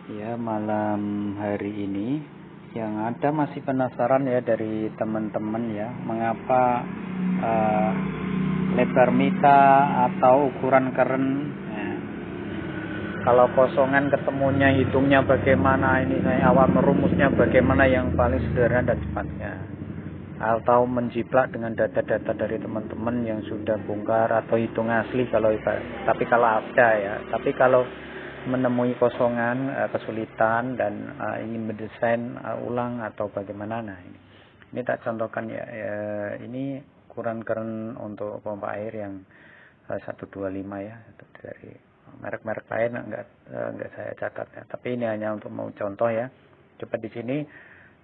Ya, malam hari ini yang ada masih penasaran ya dari teman-teman ya, mengapa lebar mika atau ukuran keren kalau kosongan ketemunya hitungnya bagaimana, ini saya awal merumusnya bagaimana yang paling sederhana dan cepatnya, atau menjiplak dengan data-data dari teman-teman yang sudah bongkar atau hitung asli kalau ada ya. Tapi kalau menemui kosongan, kesulitan dan ingin mendesain ulang atau bagaimana, nah ini tak contohkan ya, ini ukuran keren untuk pompa air yang 125 ya, dari merek-merek lain enggak saya catat ya, tapi ini hanya untuk mau contoh ya. Coba di sini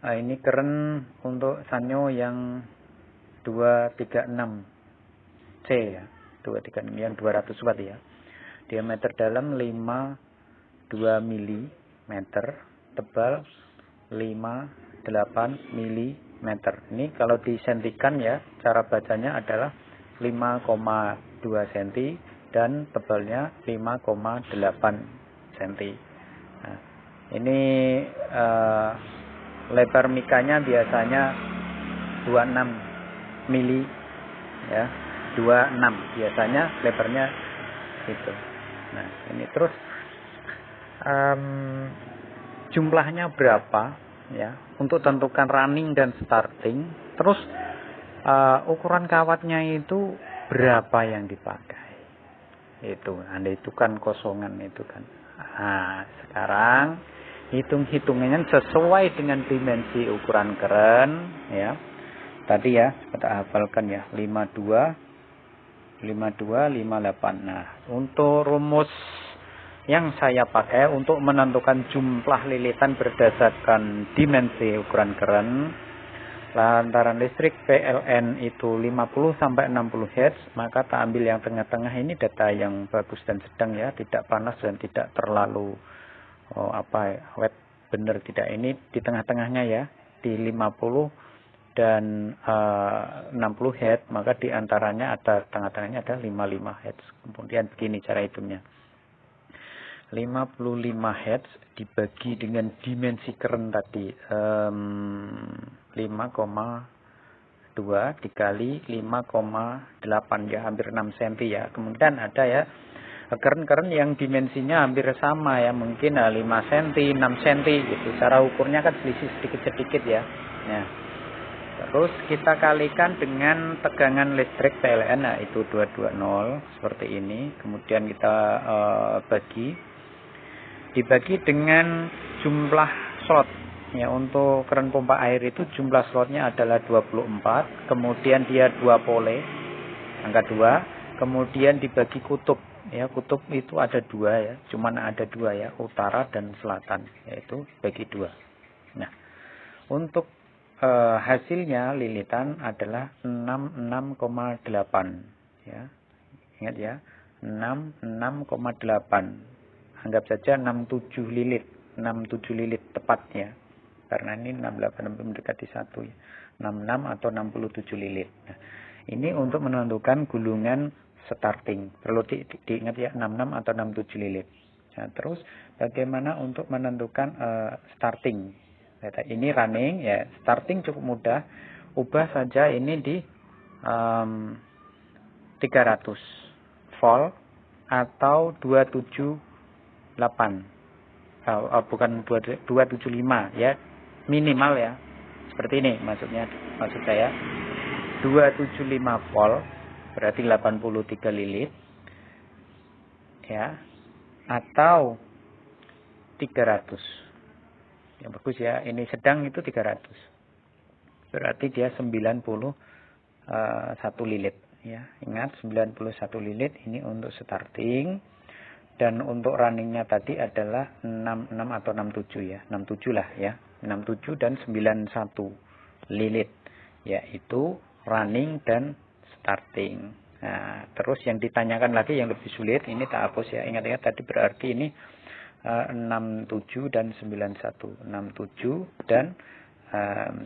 ini keren untuk Sanyo yang 236C ya, 236 yang 200 watt ya. Diameter dalam 52 mm, tebal 58 mm. Ini kalau disentikan ya, cara bacanya adalah 5,2 cm dan tebalnya 5,8 cm. Nah, ini lebar mikanya biasanya 26 mili ya, 26 biasanya lebarnya itu. Nah, ini terus jumlahnya berapa ya untuk tentukan running dan starting. Terus ukuran kawatnya itu berapa yang dipakai. Itu Anda itu kan kosongan itu kan. Nah, sekarang hitung-hitungannya sesuai dengan dimensi ukuran keren ya. Tadi ya kita hafalkan ya, 52 58. Nah, untuk rumus yang saya pakai untuk menentukan jumlah lilitan berdasarkan dimensi ukuran keren, lantaran listrik PLN itu 50 sampai 60 Hz, maka tak ambil yang tengah-tengah. Ini data yang bagus dan sedang ya, tidak panas dan tidak terlalu wet, benar tidak. Ini di tengah-tengahnya ya, di 50 dan 60 Hz, maka di antaranya ada tengah-tengahnya ada 55 Hz. Kemudian begini cara hitungnya. 55 Hz dibagi dengan dimensi keren tadi 5,2 dikali 5,8 ya, hampir 6 cm ya. Kemudian ada ya keren-keren yang dimensinya hampir sama ya, mungkin 5 cm, 6 cm gitu. Cara ukurnya kan selisih sedikit-sedikit ya. Nah, terus kita kalikan dengan tegangan listrik PLN, nah itu 220 seperti ini. Kemudian kita dibagi dengan jumlah slot ya. Untuk keran pompa air itu jumlah slotnya adalah 24, kemudian dia 2 pole angka 2, kemudian dibagi kutub ya. Kutub itu ada 2 ya, cuman ada 2 ya, utara dan selatan, yaitu bagi 2. Nah, untuk hasilnya lilitan adalah 66,8 ya. Ingat ya, 66,8. Anggap saja 67 lilit, 67 lilit tepatnya. Karena ini 68 mendekati 1 ya. 66 atau 67 lilit. Nah, ini untuk menentukan gulungan starting. Perlu diingat ya, 66 atau 67 lilit. Nah, terus bagaimana untuk menentukan starting? Ini running ya, starting cukup mudah. Ubah saja ini di 300 volt atau 278. Bukan 275 ya, minimal ya. Seperti ini maksud saya. 275 volt berarti 83 lilit ya, atau 300. Yang bagus ya, ini sedang itu 300. Berarti dia 91 lilit ya. Ingat 91 lilit ini untuk starting. Dan untuk runningnya tadi adalah 66 atau 67 ya. 67 lah ya. 67 dan 91 lilit. Yaitu running dan starting. Nah, terus yang ditanyakan lagi yang lebih sulit, ini tak hapus ya. Ingat-ingat tadi berarti ini 67 dan 91. 67 dan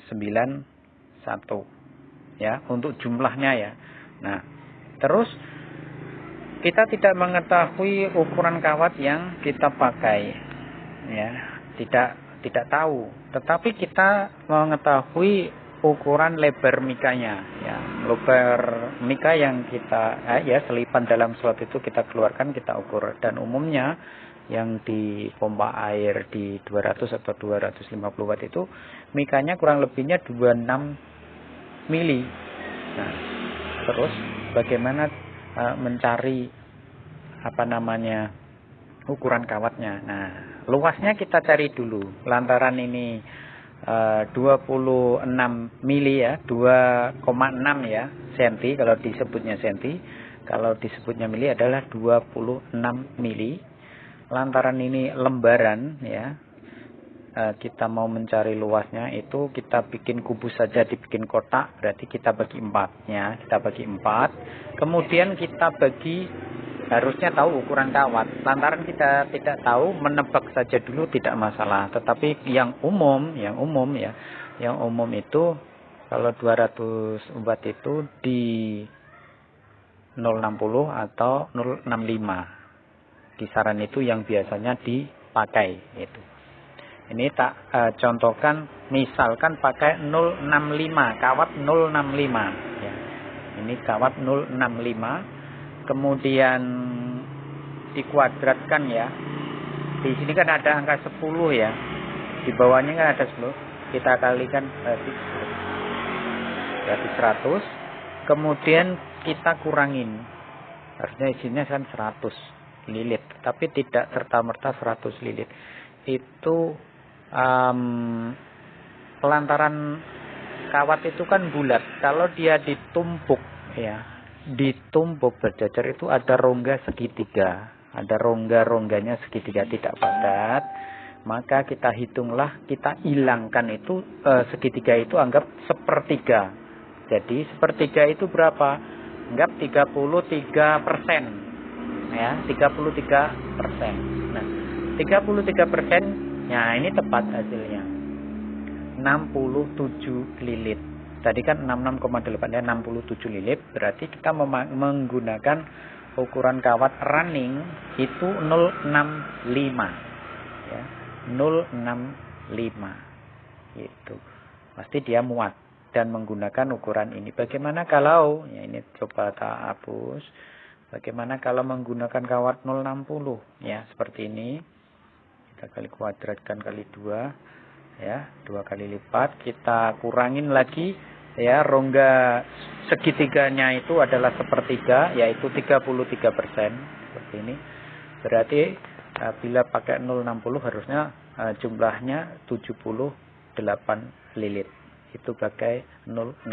91. Ya, untuk jumlahnya ya. Nah, terus kita tidak mengetahui ukuran kawat yang kita pakai. ya, tidak tahu. Tetapi kita mengetahui ukuran lebar mikanya, ya, lebar mika yang kita ya selipan dalam slot itu kita keluarkan, kita ukur. Dan umumnya yang di pompa air di 200 atau 250 watt itu mikanya kurang lebihnya 26 mili. Nah, terus bagaimana mencari ukuran kawatnya. Nah, luasnya kita cari dulu. Lantaran ini 26 mili ya, 2,6 ya senti kalau disebutnya senti. Kalau disebutnya mili adalah 26 mili. Lantaran ini lembaran ya, kita mau mencari luasnya itu kita bikin kubus saja, dibikin kotak, berarti kita bagi 4 ya, kita bagi 4. Kemudian kita bagi, harusnya tahu ukuran kawat. Lantaran kita tidak tahu, menebak saja dulu tidak masalah. Tetapi yang umum ya, yang umum itu kalau 200 watt itu di 060 atau 065. Kisaran itu yang biasanya dipakai itu. Ini tak contohkan, misalkan pakai 065, kawat 065 ya. Ini kawat 065. Kemudian dikuadratkan ya. Di sini kan ada angka 10 ya. Di bawahnya kan ada 10. Kita kalikan berarti 100. Kemudian kita kurangin. Harusnya isinya kan 100 lilit. Tapi tidak serta-merta 100 lilit. Itu lantaran kawat itu kan bulat. Kalau dia ditumpuk ya, ditumpuk berjajar itu ada rongga segitiga, ada rongga-rongganya segitiga, tidak padat. Maka kita hitunglah, kita hilangkan itu segitiga itu anggap sepertiga. Jadi sepertiga itu berapa? Anggap 33% ya, 33%. Nah, 33%, ya ini tepat hasilnya 67 lilit. Tadi kan 66,8 ya, 67 lilit. Berarti kita menggunakan ukuran kawat running itu 065 ya, 065 itu pasti dia muat dan menggunakan ukuran ini. Bagaimana kalau ya, ini coba tak hapus. Bagaimana kalau menggunakan kawat 060 ya, seperti ini. Kita kali kuadratkan kali 2 ya, 2 kali lipat. Kita kurangin lagi ya, rongga segitiganya itu adalah sepertiga, yaitu 33%, seperti ini. Berarti bila pakai 060 harusnya jumlahnya 78 lilit. Itu pakai 060.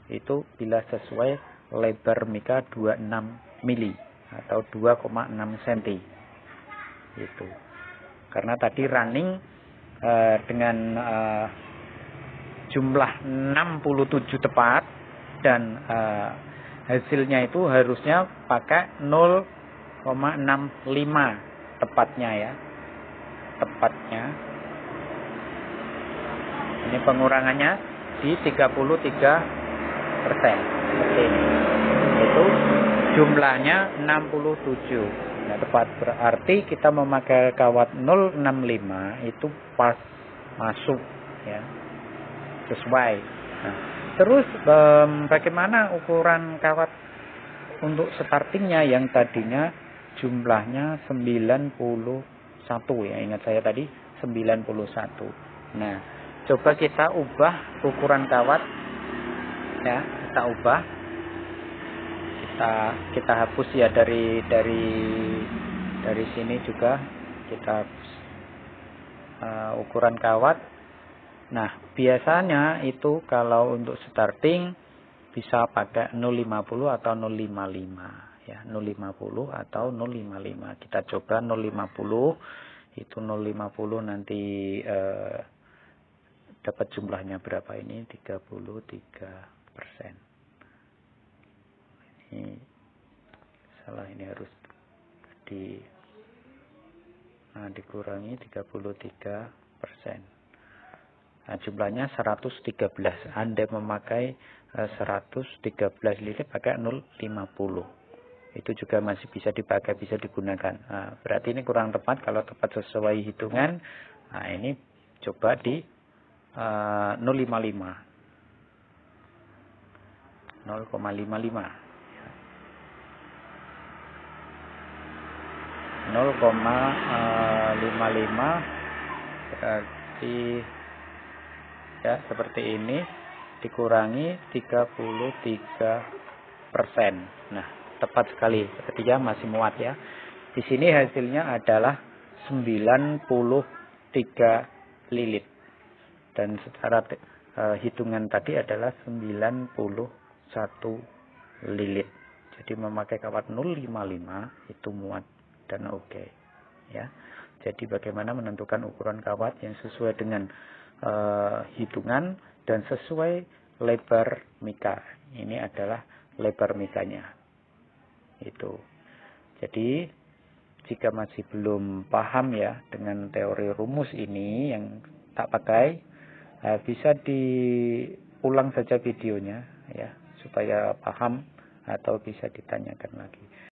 Itu bila sesuai lebar mika 26 mili atau 2,6 cm. Itu. Karena tadi running dengan jumlah 67 tepat dan hasilnya itu harusnya pakai 0,65 tepatnya ya, tepatnya. Ini pengurangannya di 33%, seperti ini. Itu jumlahnya 67. Nah, tepat, berarti kita memakai kawat 065 itu pas, masuk ya, sesuai. Nah, terus bagaimana ukuran kawat untuk startingnya yang tadinya jumlahnya 91 ya, ingat saya tadi 91. Nah, coba kita ubah ukuran kawat ya, kita ubah, kita hapus ya dari sini juga kita hapus ukuran kawat. Nah, biasanya itu kalau untuk starting bisa pakai 050 atau 055 ya, 050 atau 055. Kita coba 050, itu 050 nanti dapat jumlahnya berapa ini? 33%. Ini salah, ini harus dikurangi 33%. Nah, jumlahnya 113. Anda memakai 113 lilit pakai 050. itu juga masih bisa dipakai, bisa digunakan. Nah, berarti ini kurang tepat. Kalau tepat sesuai hitungan, nah ini coba di 0,55. 0,55 berarti ya seperti ini dikurangi 33%. Nah, tepat sekali. Ketika masih muat ya. Di sini hasilnya adalah 93 lilit. Dan secara hitungan tadi adalah 91 lilit. Jadi memakai kawat 0,55 itu muat dan oke. Ya. Jadi bagaimana menentukan ukuran kawat yang sesuai dengan hitungan dan sesuai lebar mika. Ini adalah lebar mikanya. Itu. Jadi jika masih belum paham ya dengan teori rumus ini yang tak pakai, bisa diulang saja videonya ya supaya paham atau bisa ditanyakan lagi.